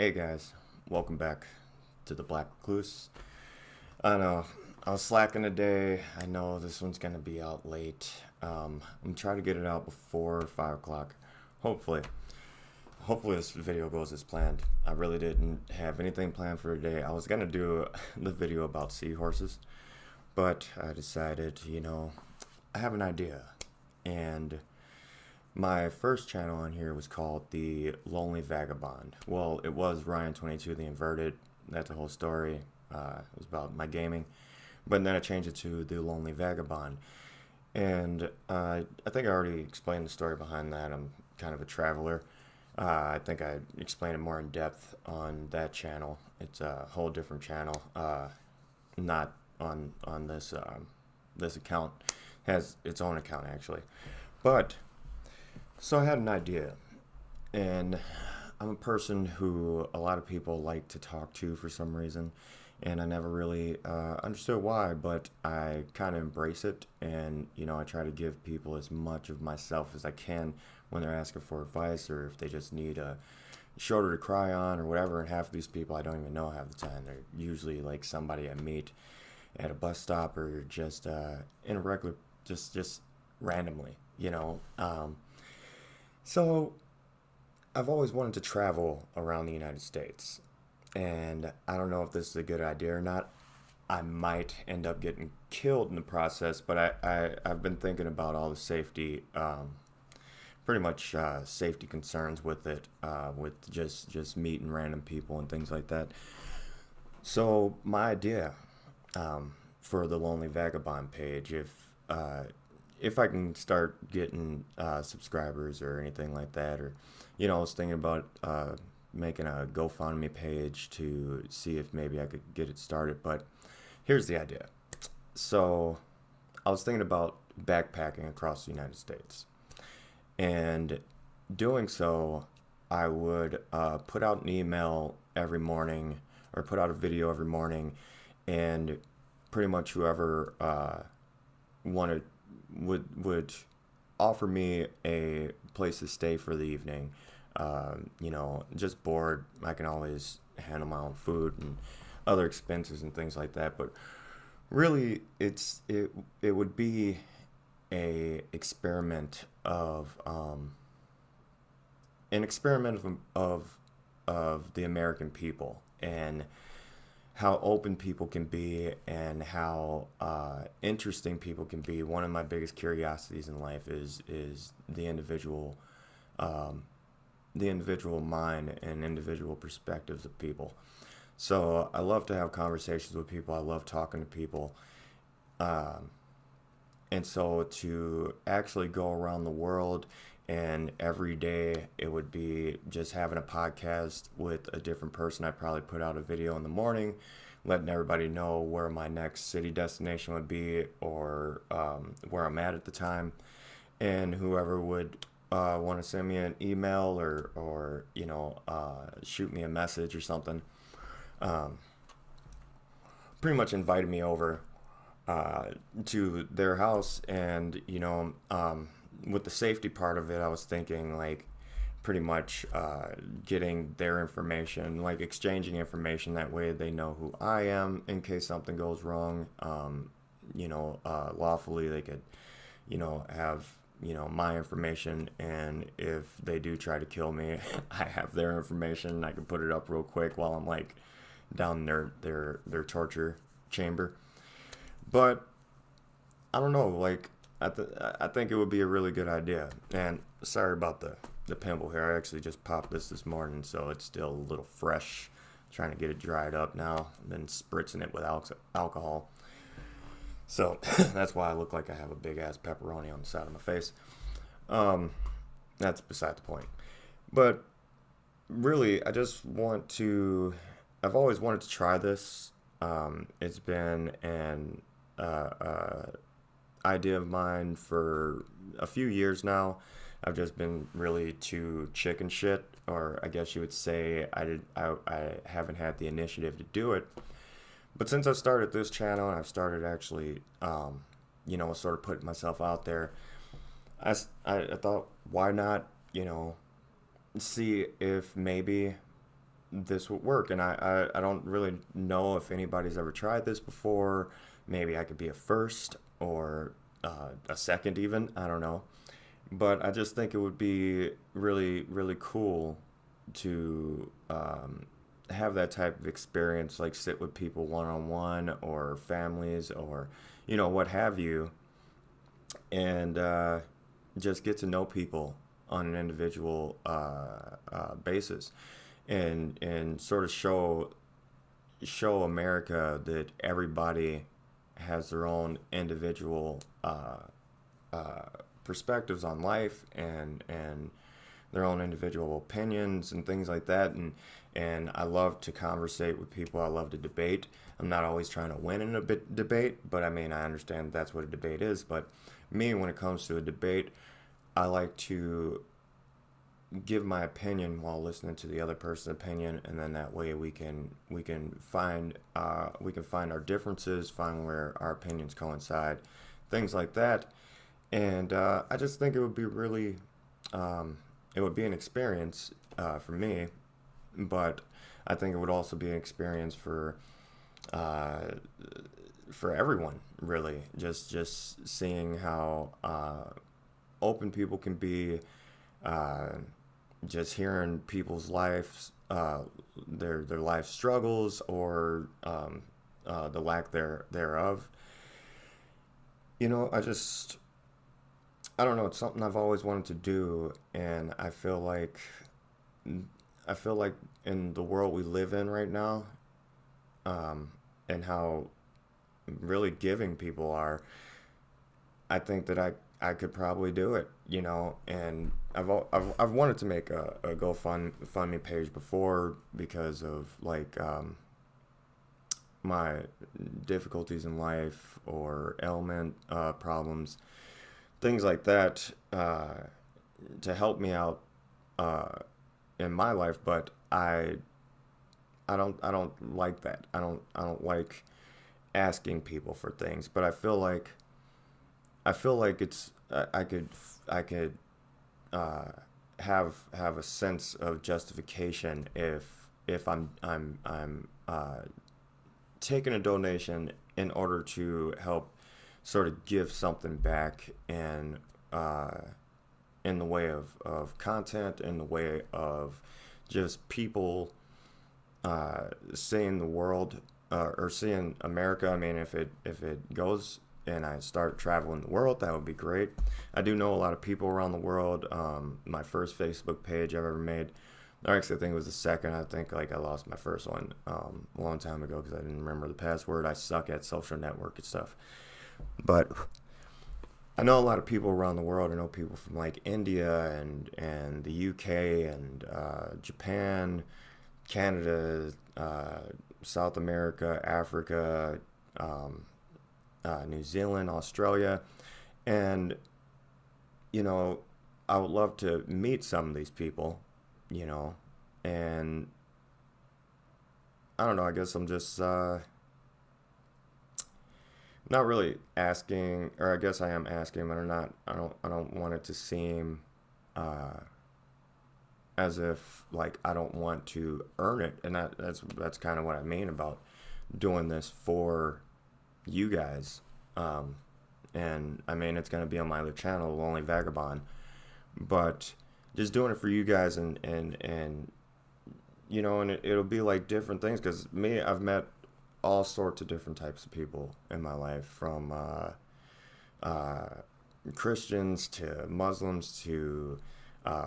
Hey guys, welcome back to the Black Recluse. I know I was slacking today. I know this one's gonna be out late. I'm trying to get it out before 5 o'clock. Hopefully, hopefully this video goes as planned. I really didn't have anything planned for today. I was gonna do the video about seahorses, but I decided, I have an idea, and my first channel on here was called The Lonely Vagabond. Well, it was Ryan22 The Inverted. That's a whole story. It was about my gaming. But then I changed it to The Lonely Vagabond. And I think I already explained the story behind that. I'm kind of a traveler. I think I explained it more in depth on that channel. It's a whole different channel. Not on this account. It has its own account, actually. But so I had an idea, and I'm a person who a lot of people like to talk to for some reason, and I never really understood why, but I kind of embrace it, and I try to give people as much of myself as I can when they're asking for advice or if they just need a shoulder to cry on or whatever. And half of these people I don't even know half the time. They're usually like somebody I meet at a bus stop or just in a regular, just randomly. So I've always wanted to travel around the United States, and I don't know if this is a good idea or not. I might end up getting killed in the process, but I've been thinking about all the safety, pretty much safety concerns with it, with just meeting random people and things like that. So my idea for the Lonely Vagabond page, if I can start getting subscribers or anything like that, or I was thinking about making a GoFundMe page to see if maybe I could get it started. But here's the idea. So I was thinking about backpacking across the United States, and doing so, I would put out an email every morning or put out a video every morning, and pretty much whoever wanted would offer me a place to stay for the evening. Just bored. I can always handle my own food and other expenses and things like that. But really, it would be a experiment of an experiment of the American people and how open people can be and how interesting people can be. One of my biggest curiosities in life is the individual mind and individual perspectives of people. So I love to have conversations with people. I love talking to people. And so to actually go around the world, and every day it would be just having a podcast with a different person. I'd probably put out a video in the morning letting everybody know where my next city destination would be, or where I'm at the time. And whoever would want to send me an email or shoot me a message or something, um, pretty much invited me over to their house. And with the safety part of it, I was thinking like pretty much getting their information, like exchanging information. That way they know who I am in case something goes wrong. Lawfully they could have my information, and if they do try to kill me, I have their information. I can put it up real quick while I'm like down their torture chamber. But I don't know, like I think it would be a really good idea. And sorry about the pimple here. I actually just popped this morning, so it's still a little fresh. Trying to get it dried up now, and then spritzing it with alcohol. So that's why I look like I have a big ass pepperoni on the side of my face. That's beside the point. But really, I've always wanted to try this. It's been an idea of mine for a few years now. I've just been really too chicken shit, or I guess you would say I haven't had the initiative to do it. But since I started this channel and I've started actually, sort of putting myself out there, I thought, why not, see if maybe this would work. And I don't really know if anybody's ever tried this before. Maybe I could be a first or a second, even. I don't know. But I just think it would be really, really cool to have that type of experience, like sit with people one on one or families or, what have you, and just get to know people on an individual basis, and sort of show America that everybody has their own individual uh, perspectives on life, and their own individual opinions and things like that. And I love to conversate with people. I love to debate. I'm not always trying to win in a debate, but I mean, I understand that's what a debate is. But me, when it comes to a debate, I like to give my opinion while listening to the other person's opinion, and then that way we can find our differences, find where our opinions coincide, things like that. And I just think it would be an experience for me, but I think it would also be an experience uh, for everyone, really. Just seeing how open people can be, uh, just hearing people's lives, their life struggles, or the lack thereof. I don't know. It's something I've always wanted to do, and I feel like in the world we live in right now, and how really giving people are, I think that I could probably do it, and I've wanted to make a GoFundMe page before because of like my difficulties in life or ailment problems, things like that, to help me out uh, in my life. But I don't like that. I don't like asking people for things. But I feel like I could uh, have a sense of justification if I'm taking a donation in order to help sort of give something back uh, in the way of content, in the way of just people seeing the world, or seeing America. I mean, if it goes and I start traveling the world, that would be great. I do know a lot of people around the world. My first Facebook page I've ever made, or actually I think it was the second. I think like I lost my first one a long time ago because I didn't remember the password. I suck at social network and stuff. But I know a lot of people around the world. I know people from like India and the UK and Japan, Canada, South America, Africa, um, New Zealand, Australia, and you know, I would love to meet some of these people, you know, and I don't know. I guess I'm just not really asking, or I guess I am asking, but I'm not. I don't want it to seem uh, as if like I don't want to earn it, and that's kind of what I mean about doing this for you guys. Um, and I mean, it's gonna be on my other channel, Lonely Vagabond, but just doing it for you guys, and and it'll be like different things, because me, I've met all sorts of different types of people in my life, from uh, Christians to Muslims to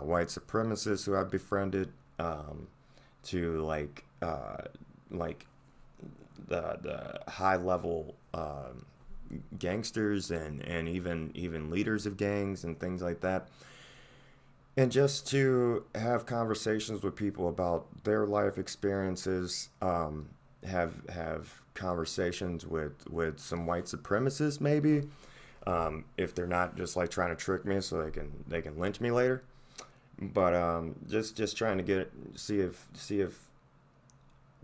white supremacists who I've befriended, to like the high level gangsters, and even leaders of gangs and things like that. And just to have conversations with people about their life experiences, have conversations with some white supremacists, maybe, if they're not just like trying to trick me so they can lynch me later. But just trying to see if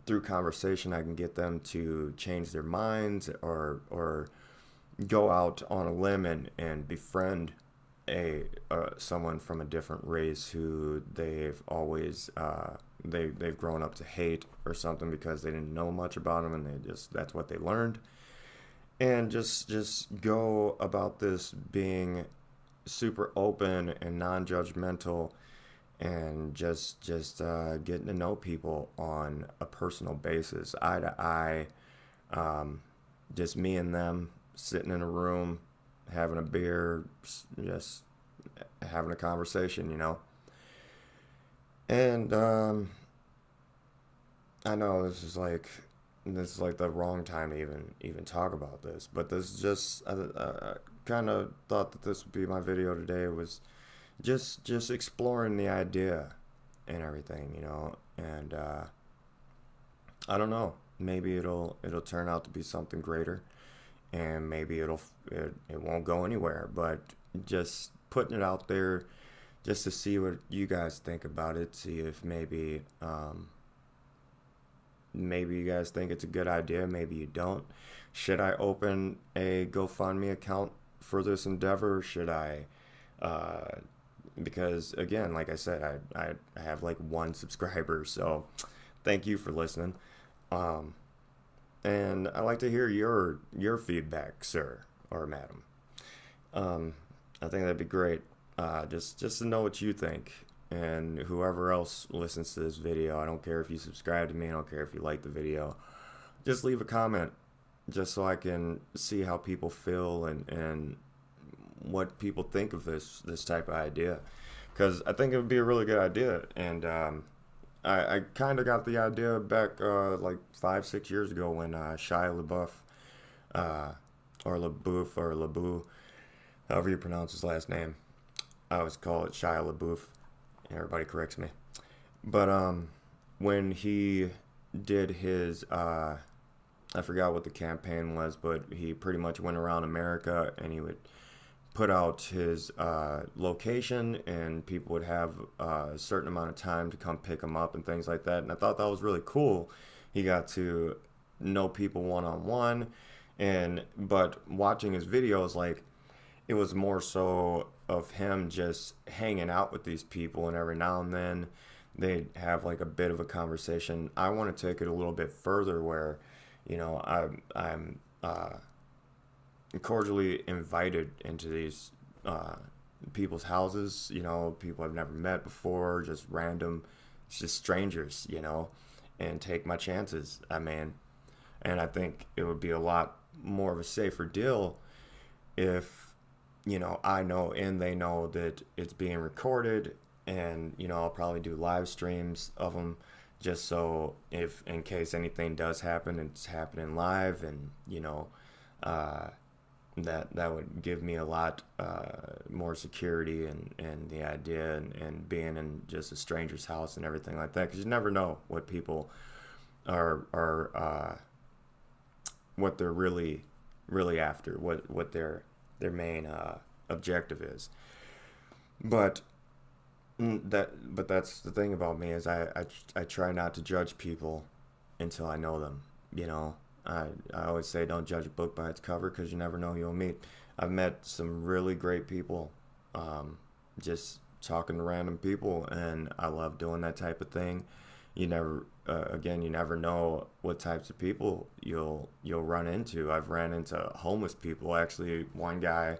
through conversation I can get them to change their minds, or go out on a limb and befriend a someone from a different race who they've always they've grown up to hate or something because they didn't know much about him, and that's what they learned. And just go about this being super open and non-judgmental, and just getting to know people on a personal basis, eye to eye. Just me and them sitting in a room, having a beer, just having a conversation, And I know this is like the wrong time to even talk about this, but this is just I kind of thought that this would be my video today, was just exploring the idea and everything, and I don't know, maybe it'll turn out to be something greater, and maybe it won't go anywhere, but just putting it out there just to see what you guys think about it, see if maybe you guys think it's a good idea, maybe you don't. Should I open a GoFundMe account for this endeavor? Or should I, because again, like I said, I have like 1 subscriber, so thank you for listening. And I'd like to hear your feedback, sir or madam. I think that'd be great. Just to know what you think, and whoever else listens to this video. I don't care if you subscribe to me. I don't care if you like the video. Just leave a comment, just so I can see how people feel and what people think of this type of idea. Because I think it would be a really good idea, and I kind of got the idea back like 5-6 years ago when Shia LaBeouf, or LaBeouf or LaBoo, however you pronounce his last name. I always call it Shia LaBeouf. Everybody corrects me. But when he did his, I forgot what the campaign was, but he pretty much went around America, and he would put out his location, and people would have a certain amount of time to come pick him up and things like that. And I thought that was really cool. He got to know people one-on-one, but watching his videos, like, it was more so of him just hanging out with these people, and every now and then they'd have like a bit of a conversation. I want to take it a little bit further, where I'm cordially invited into these people's houses, people I've never met before, just random, just strangers, and take my chances. And I think it would be a lot more of a safer deal if I know and they know that it's being recorded, and I'll probably do live streams of them, just so if in case anything does happen, it's happening live, and that would give me a lot more security, and the idea, and being in just a stranger's house and everything like that, because you never know what people are what they're really after, what their main objective is. But that's the thing about me, is I try not to judge people until I know them. I always say, don't judge a book by its cover, because you never know who you'll meet. I've met some really great people, just talking to random people, and I love doing that type of thing. You never know what types of people you'll run into. I've ran into homeless people. Actually, one guy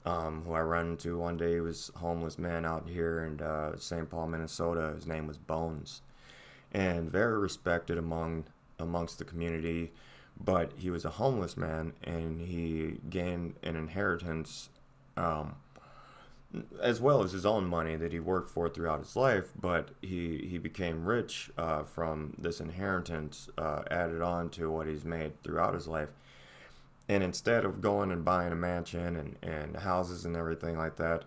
who I ran into one day, he was a homeless man out here in St. Paul, Minnesota. His name was Bones, and very respected amongst the community. But he was a homeless man, and he gained an inheritance, as well as his own money that he worked for throughout his life. But he became rich from this inheritance added on to what he's made throughout his life. And instead of going and buying a mansion and houses and everything like that,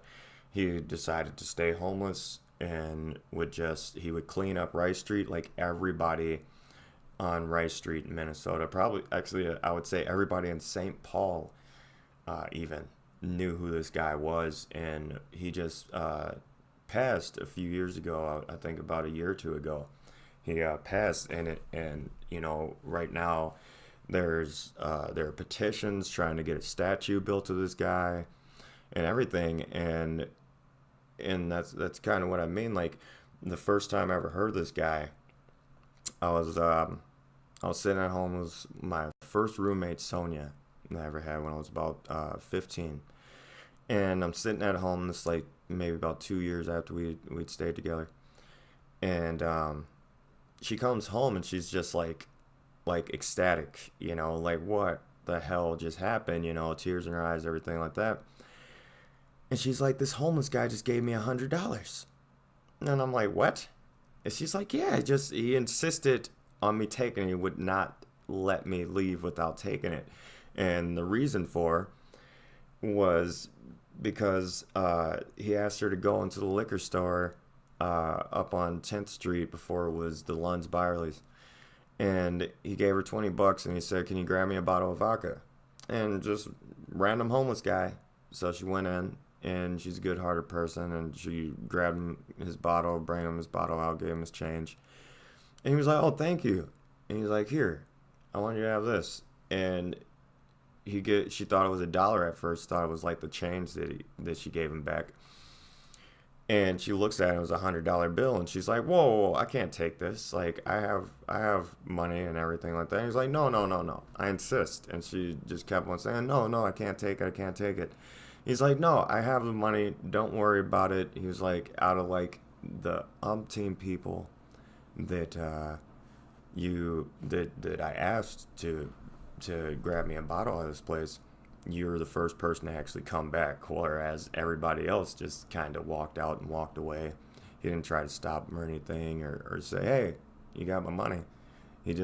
he decided to stay homeless, and he would clean up Rice Street like everybody on Rice Street in Minnesota. Probably, actually, I would say everybody in St. Paul even knew who this guy was. And he just passed a few years ago. I think about a year or two ago, he passed. And right now there are petitions trying to get a statue built to this guy and everything. And that's kind of what I mean. Like, the first time I ever heard this guy, I was I was sitting at home with my first roommate, Sonia, that I ever had when I was about 15. And I'm sitting at home, this like maybe about 2 years after we'd stayed together. And she comes home and she's just like ecstatic, like what the hell just happened, tears in her eyes, everything like that. And she's like, this homeless guy just gave me $100. And I'm like, what? And she's like, yeah, just he insisted on me taking it. He would not let me leave without taking it. And the reason for was because he asked her to go into the liquor store up on 10th Street before it was the Lund's Byerly's. And he gave her $20 and he said, can you grab me a bottle of vodka? And just random homeless guy. So she went in, and she's a good-hearted person, and she grabbed him his bottle, bring him his bottle out, gave him his change. And he was like, oh, thank you. And he's like, here, I want you to have this. And she thought it was $1 at first, thought it was like the change that she gave him back. And she looks at it, it was $100 bill, and she's like, whoa, I can't take this. Like, I have money and everything like that. And he's like, no, I insist. And she just kept on saying, no, I can't take it. He's like, no, I have the money, don't worry about it. He was like, out of like the umpteen people that that I asked to grab me a bottle at this place, you're the first person to actually come back, whereas everybody else just kind of walked out and walked away. He didn't try to stop him or anything, or say, hey, you got my money. He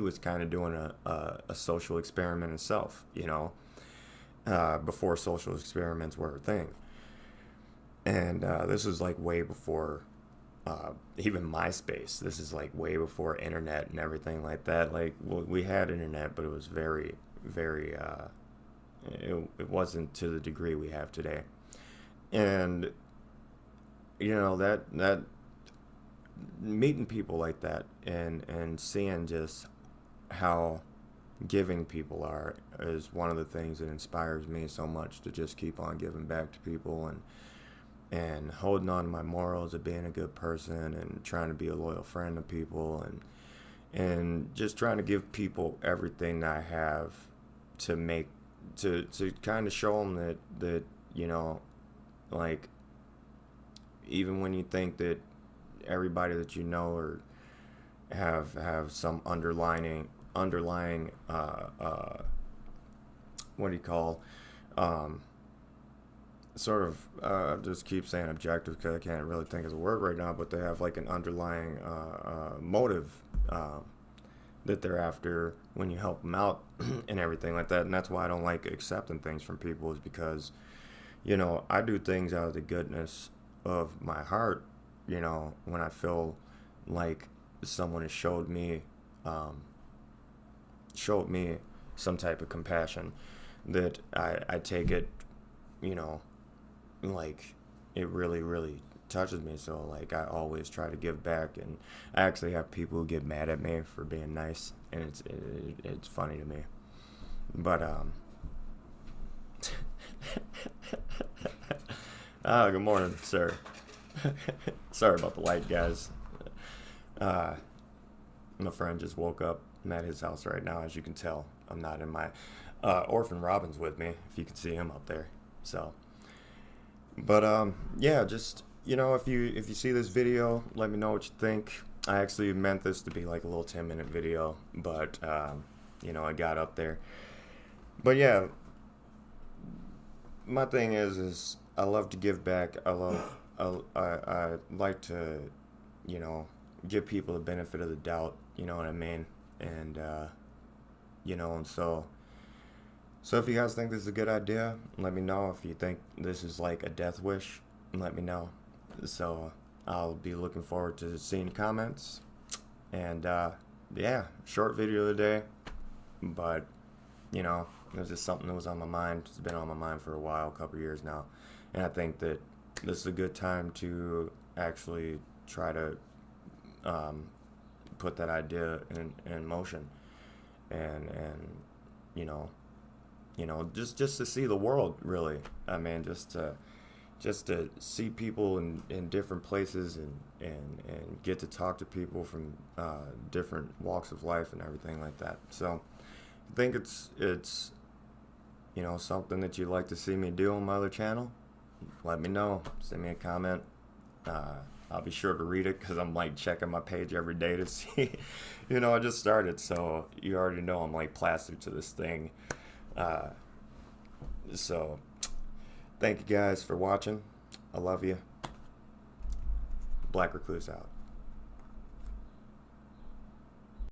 was kind of doing a social experiment himself, before social experiments were a thing. And this was like way before even MySpace. This is like way before internet and everything like that. Like, we had internet, but it was very, very it wasn't to the degree we have today. And that meeting people like that and seeing just how giving people are is one of the things that inspires me so much to just keep on giving back to people and holding on to my morals of being a good person and trying to be a loyal friend to people and just trying to give people everything that I have to kind of show them that like, even when you think that everybody that you know or have some underlying what do you call sort of just keep saying objective because I can't really think of the word right now, but they have like an underlying motive that they're after when you help them out and everything like that. And that's why I don't like accepting things from people, is because I do things out of the goodness of my heart, when I feel like someone has showed me some type of compassion, that I take it, like it really, really touches me. So like I always try to give back, and I actually have people who get mad at me for being nice, and it's funny to me. But good morning, sir. Sorry about the light, guys. My friend just woke up. I'm at his house right now. As you can tell, I'm not in my orphan Robin's with me, if you can see him up there. So, but yeah, just if you see this video, let me know what you think. I actually meant this to be like a little 10-minute video, but I got up there. But yeah, my thing is I love to give back. I like to give people the benefit of the doubt. You know what I mean? And and so if you guys think this is a good idea, let me know. If you think this is like a death wish, let me know. So I'll be looking forward to seeing comments. And yeah, short video today, but it was just something that was on my mind. It's been on my mind for a while, a couple years now, and I think that this is a good time to actually try to put that idea in motion, and just to see the world, really. I mean, just to just to see people in different places and get to talk to people from different walks of life and everything like that. So I think it's something that you'd like to see me do on my other channel. Let me know. Send me a comment. I'll be sure to read it because I'm like checking my page every day to see. I just started, so you already know I'm like plastered to this thing. So thank you guys for watching. I love you. Black Recluse out.